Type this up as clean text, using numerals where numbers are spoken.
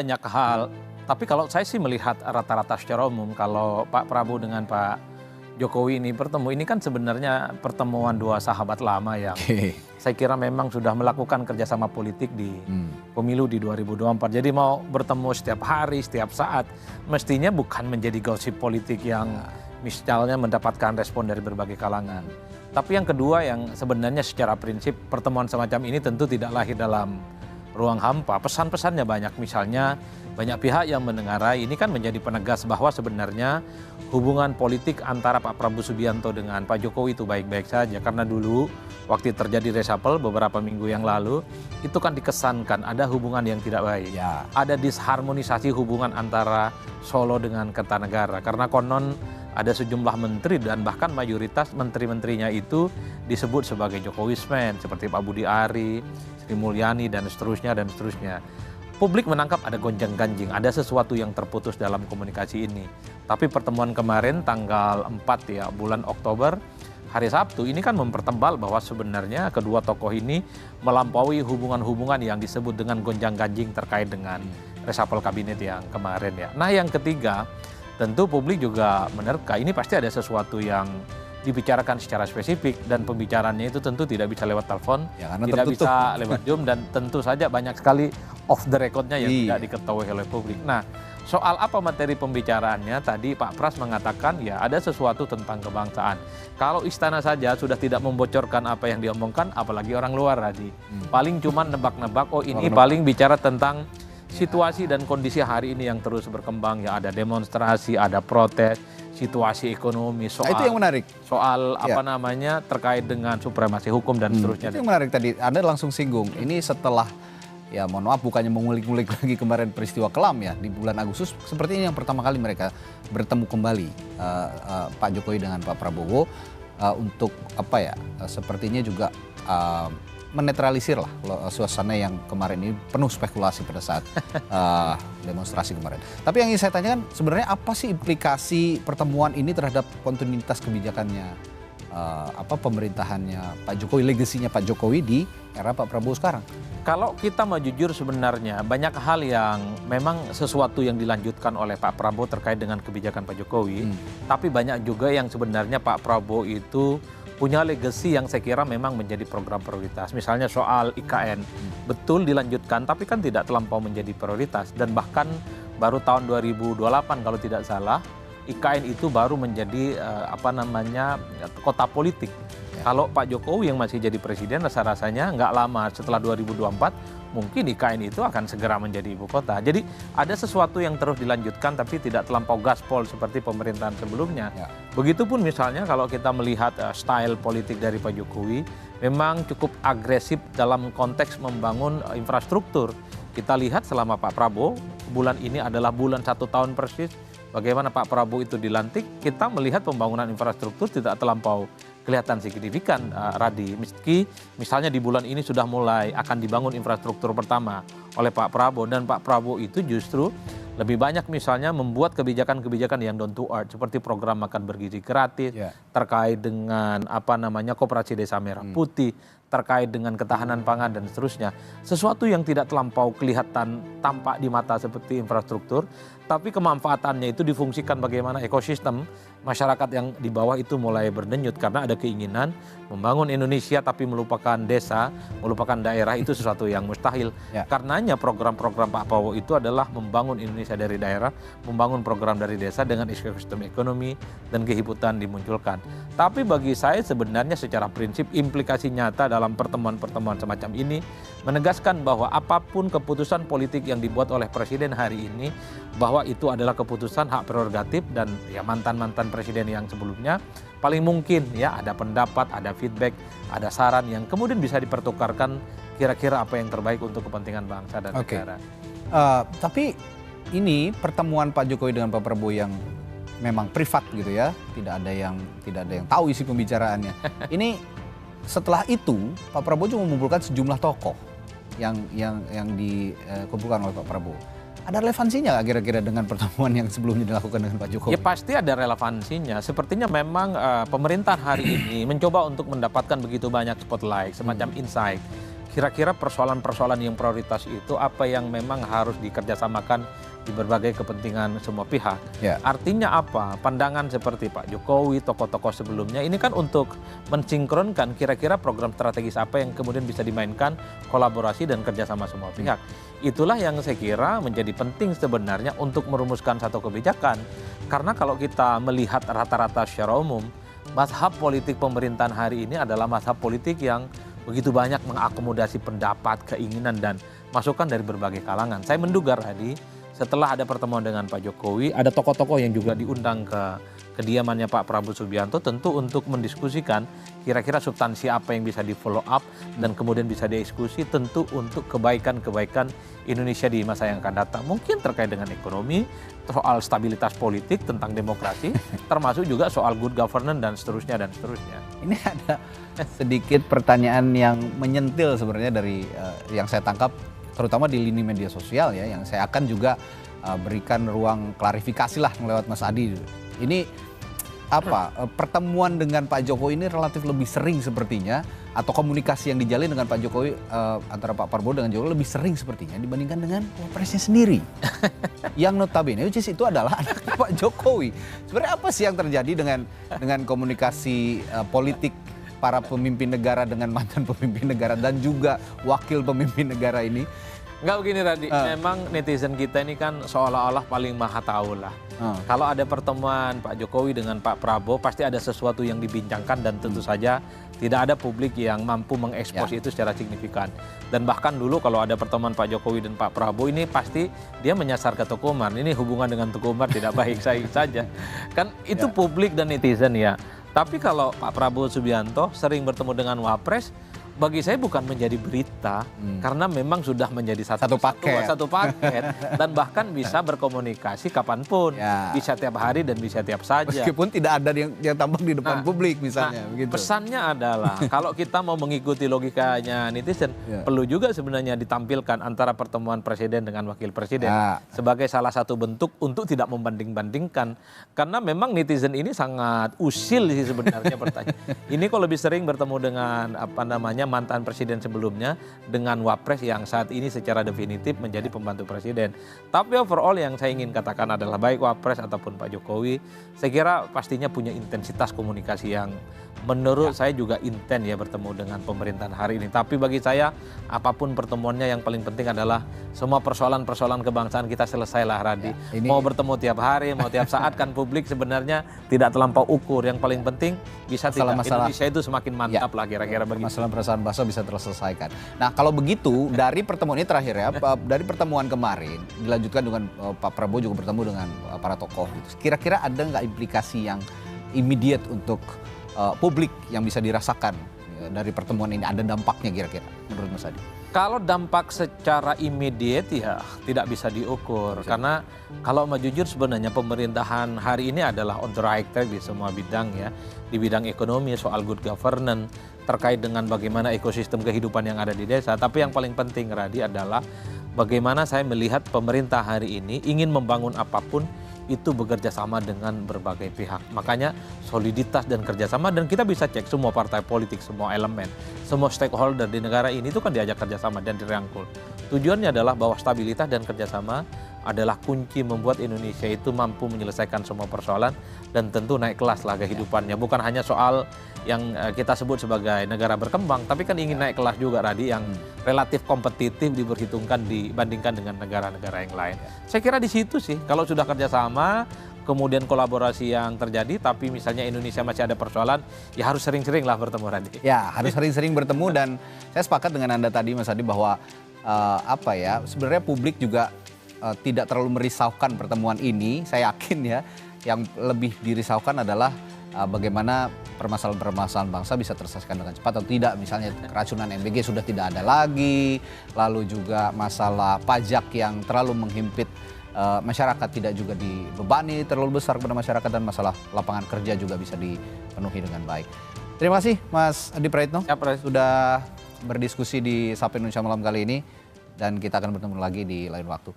Banyak hal, tapi kalau saya sih melihat rata-rata secara umum kalau Pak Prabowo dengan Pak Jokowi ini bertemu, ini kan sebenarnya pertemuan dua sahabat lama yang saya kira memang sudah melakukan kerjasama politik di pemilu di 2024. Jadi mau bertemu setiap hari, setiap saat, mestinya bukan menjadi gosip politik yang misalnya mendapatkan respon dari berbagai kalangan. Tapi yang kedua yang sebenarnya secara prinsip pertemuan semacam ini tentu tidak lahir dalam ruang hampa. Pesan-pesannya banyak, misalnya banyak pihak yang mendengarai ini kan menjadi penegas bahwa sebenarnya hubungan politik antara Pak Prabowo Subianto dengan Pak Jokowi itu baik-baik saja. Karena dulu waktu terjadi reshuffle beberapa minggu yang lalu itu kan dikesankan ada hubungan yang tidak baik. Ya. Ada disharmonisasi hubungan antara Solo dengan Kertanegara. Karena konon ada sejumlah menteri dan bahkan mayoritas menteri-menterinya itu disebut sebagai Jokowismen seperti Pak Budi Ari, Sri Mulyani dan seterusnya dan seterusnya. Publik menangkap ada gonjang-ganjing, ada sesuatu yang terputus dalam komunikasi ini. Tapi pertemuan kemarin tanggal 4 ya bulan Oktober hari Sabtu ini kan mempertebal bahwa sebenarnya kedua tokoh ini melampaui hubungan-hubungan yang disebut dengan gonjang-ganjing terkait dengan reshuffle kabinet yang kemarin ya. Nah yang ketiga tentu publik juga menerka ini pasti ada sesuatu yang dibicarakan secara spesifik dan pembicaraannya itu tentu tidak bisa lewat telepon, ya, tidak bisa lewat Zoom dan tentu saja banyak sekali off the record-nya yang tidak diketahui oleh publik. Nah, soal apa materi pembicaraannya tadi Pak Pras mengatakan ya ada sesuatu tentang kebangsaan. Kalau istana saja sudah tidak membocorkan apa yang diomongkan, apalagi orang luar tadi. Paling cuma nebak-nebak, oh ini paling bicara tentang situasi dan kondisi hari ini yang terus berkembang ya, ada demonstrasi, ada protes, situasi ekonomi, soal itu yang menarik. Soal apa namanya terkait dengan supremasi hukum dan seterusnya. Itu yang menarik tadi. Anda langsung singgung. Ini setelah ya mohon maaf bukannya mengulik-ngulik lagi kemarin peristiwa kelam ya di bulan Agustus, seperti ini yang pertama kali mereka bertemu kembali Pak Jokowi dengan Pak Prabowo untuk apa ya? Sepertinya juga menetralisir lah suasana yang kemarin ini penuh spekulasi pada saat demonstrasi kemarin. Tapi yang ingin saya tanyakan sebenarnya apa sih implikasi pertemuan ini terhadap kontinuitas kebijakannya pemerintahannya Pak Jokowi, legasinya Pak Jokowi di era Pak Prabowo sekarang? Kalau kita mau jujur sebenarnya banyak hal yang memang sesuatu yang dilanjutkan oleh Pak Prabowo terkait dengan kebijakan Pak Jokowi. Tapi banyak juga yang sebenarnya Pak Prabowo itu punya legasi yang saya kira memang menjadi program prioritas. Misalnya soal IKN, betul dilanjutkan tapi kan tidak terlampau menjadi prioritas. Dan bahkan baru tahun 2028 kalau tidak salah, IKN itu baru menjadi kota politik. Kalau Pak Jokowi yang masih jadi presiden rasa-rasanya nggak lama setelah 2024 mungkin IKN itu akan segera menjadi ibu kota. Jadi ada sesuatu yang terus dilanjutkan tapi tidak terlampau gaspol seperti pemerintahan sebelumnya. Ya. Begitupun misalnya kalau kita melihat style politik dari Pak Jokowi memang cukup agresif dalam konteks membangun infrastruktur. Kita lihat selama Pak Prabowo bulan ini adalah bulan 1 tahun persis bagaimana Pak Prabowo itu dilantik, kita melihat pembangunan infrastruktur tidak terlampau kelihatan signifikan, Radi. Meski misalnya di bulan ini sudah mulai akan dibangun infrastruktur pertama oleh Pak Prabowo dan Pak Prabowo itu justru lebih banyak misalnya membuat kebijakan-kebijakan yang down to earth seperti program makan bergizi gratis, terkait dengan koperasi desa merah putih, terkait dengan ketahanan pangan dan seterusnya. Sesuatu yang tidak terlampau kelihatan tampak di mata seperti infrastruktur, tapi kemanfaatannya itu difungsikan bagaimana ekosistem masyarakat yang di bawah itu mulai berdenyut karena ada keinginan membangun Indonesia tapi melupakan desa, melupakan daerah itu sesuatu yang mustahil. Karenanya program-program Pak Prabowo itu adalah membangun Indonesia dari daerah, membangun program dari desa dengan ekosistem ekonomi dan kehidupan dimunculkan. Tapi bagi saya sebenarnya secara prinsip implikasi nyata dalam pertemuan-pertemuan semacam ini menegaskan bahwa apapun keputusan politik yang dibuat oleh presiden hari ini bahwa itu adalah keputusan hak prerogatif dan ya mantan-mantan presiden yang sebelumnya paling mungkin ya ada pendapat, ada feedback, ada saran yang kemudian bisa dipertukarkan kira-kira apa yang terbaik untuk kepentingan bangsa dan negara. Tapi ini pertemuan Pak Jokowi dengan Pak Prabowo yang memang privat gitu ya, tidak ada yang tahu isi pembicaraannya. Ini setelah itu Pak Prabowo juga mengumpulkan sejumlah tokoh yang dikumpulkan oleh Pak Prabowo. Ada relevansinya nggak kira-kira dengan pertemuan yang sebelumnya dilakukan dengan Pak Jokowi? Ya pasti ada relevansinya. Sepertinya memang pemerintah hari ini mencoba untuk mendapatkan begitu banyak spotlight, semacam insight. kira-kira persoalan-persoalan yang prioritas itu apa yang memang harus dikerjasamakan di berbagai kepentingan semua pihak. Ya. Artinya apa? Pandangan seperti Pak Jokowi, tokoh-tokoh sebelumnya ini kan untuk mensinkronkan kira-kira program strategis apa yang kemudian bisa dimainkan kolaborasi dan kerjasama semua pihak. Itulah yang saya kira menjadi penting sebenarnya untuk merumuskan satu kebijakan. Karena kalau kita melihat rata-rata secara umum, mazhab politik pemerintahan hari ini adalah mazhab politik yang begitu banyak mengakomodasi pendapat, keinginan, dan masukan dari berbagai kalangan. Saya menduga tadi setelah ada pertemuan dengan Pak Jokowi, ada tokoh-tokoh yang juga diundang ke kediamannya Pak Prabowo Subianto tentu untuk mendiskusikan kira-kira substansi apa yang bisa di follow up dan kemudian bisa dieksekusi tentu untuk kebaikan-kebaikan Indonesia di masa yang akan datang. Mungkin terkait dengan ekonomi, soal stabilitas politik, tentang demokrasi, termasuk juga soal good governance dan seterusnya dan seterusnya. Ini ada sedikit pertanyaan yang menyentil sebenarnya dari yang saya tangkap, terutama di lini media sosial ya, yang saya akan juga berikan ruang klarifikasi lah lewat Mas Adi. Ini apa, pertemuan dengan Pak Jokowi ini relatif lebih sering sepertinya, atau komunikasi yang dijalin dengan Pak Jokowi antara Pak Prabowo dengan Jokowi lebih sering sepertinya dibandingkan dengan wapresnya sendiri. Yang notabene itu adalah anaknya Pak Jokowi. Sebenarnya apa sih yang terjadi dengan komunikasi politik para pemimpin negara dengan mantan pemimpin negara dan juga wakil pemimpin negara ini? Enggak begini tadi, memang netizen kita ini kan seolah-olah paling maha tahu lah. Kalau ada pertemuan Pak Jokowi dengan Pak Prabowo pasti ada sesuatu yang dibincangkan dan tentu saja tidak ada publik yang mampu mengekspos itu secara signifikan. Dan bahkan dulu kalau ada pertemuan Pak Jokowi dan Pak Prabowo ini pasti dia menyasar ke Teguh Umar. Ini hubungan dengan Teguh Umar tidak baik saja. Kan itu publik dan netizen ya. Tapi kalau Pak Prabowo Subianto sering bertemu dengan Wapres, bagi saya bukan menjadi berita karena memang sudah menjadi satu paket dan bahkan bisa berkomunikasi kapanpun, bisa tiap hari dan bisa tiap saja. Meskipun tidak ada yang tampak di depan publik misalnya. Begitu. Pesannya adalah kalau kita mau mengikuti logikanya netizen, perlu juga sebenarnya ditampilkan antara pertemuan presiden dengan wakil presiden sebagai salah satu bentuk untuk tidak membanding-bandingkan, karena memang netizen ini sangat usil sih sebenarnya bertanya. Ini kalau lebih sering bertemu dengan mantan presiden sebelumnya dengan Wapres yang saat ini secara definitif menjadi pembantu presiden. Tapi overall yang saya ingin katakan adalah baik Wapres ataupun Pak Jokowi, saya kira pastinya punya intensitas komunikasi yang menurut saya juga intens ya bertemu dengan pemerintahan hari ini. Tapi bagi saya apapun pertemuannya yang paling penting adalah semua persoalan-persoalan kebangsaan kita selesailah, Radi. Mau bertemu tiap hari, mau tiap saat kan publik sebenarnya tidak terlampau ukur. Yang paling penting bisa Indonesia itu semakin mantap lah kira-kira begitu. Masalah perasaan bahasa bisa terselesaikan. Nah kalau begitu dari pertemuan ini terakhir ya, dari pertemuan kemarin dilanjutkan dengan Pak Prabowo juga bertemu dengan para tokoh. Kira-kira ada nggak implikasi yang immediate untuk publik yang bisa dirasakan dari pertemuan ini? Ada dampaknya kira-kira menurut Mas Adi? Kalau dampak secara immediate ya tidak bisa diukur. Karena kalau mau jujur sebenarnya pemerintahan hari ini adalah on the right track di semua bidang ya. Di bidang ekonomi, soal good governance, terkait dengan bagaimana ekosistem kehidupan yang ada di desa. Tapi yang paling penting Radi adalah bagaimana saya melihat pemerintah hari ini ingin membangun apapun itu bekerja sama dengan berbagai pihak. Makanya soliditas dan kerjasama, dan kita bisa cek semua partai politik, semua elemen, semua stakeholder di negara ini itu kan diajak kerjasama dan dirangkul. Tujuannya adalah bahwa stabilitas dan kerjasama adalah kunci membuat Indonesia itu mampu menyelesaikan semua persoalan dan tentu naik kelas lah kehidupannya. Bukan hanya soal yang kita sebut sebagai negara berkembang, tapi kan ingin naik kelas juga Radi, yang relatif kompetitif diperhitungkan dibandingkan dengan negara-negara yang lain. Saya kira di situ sih, kalau sudah kerjasama, kemudian kolaborasi yang terjadi, tapi misalnya Indonesia masih ada persoalan, ya harus sering-sering lah bertemu Radi. Ya harus sering-sering bertemu, dan saya sepakat dengan Anda tadi Mas Adi bahwa sebenarnya publik juga tidak terlalu merisaukan pertemuan ini. Saya yakin ya, yang lebih dirisaukan adalah bagaimana permasalahan-permasalahan bangsa bisa terselesaikan dengan cepat atau tidak. Misalnya keracunan MBG sudah tidak ada lagi, lalu juga masalah pajak yang terlalu menghimpit masyarakat tidak juga dibebani terlalu besar kepada masyarakat, dan masalah lapangan kerja juga bisa dipenuhi dengan baik. Terima kasih Mas Adi Praitno sudah berdiskusi di Sapa Indonesia Malam kali ini, dan kita akan bertemu lagi di lain waktu.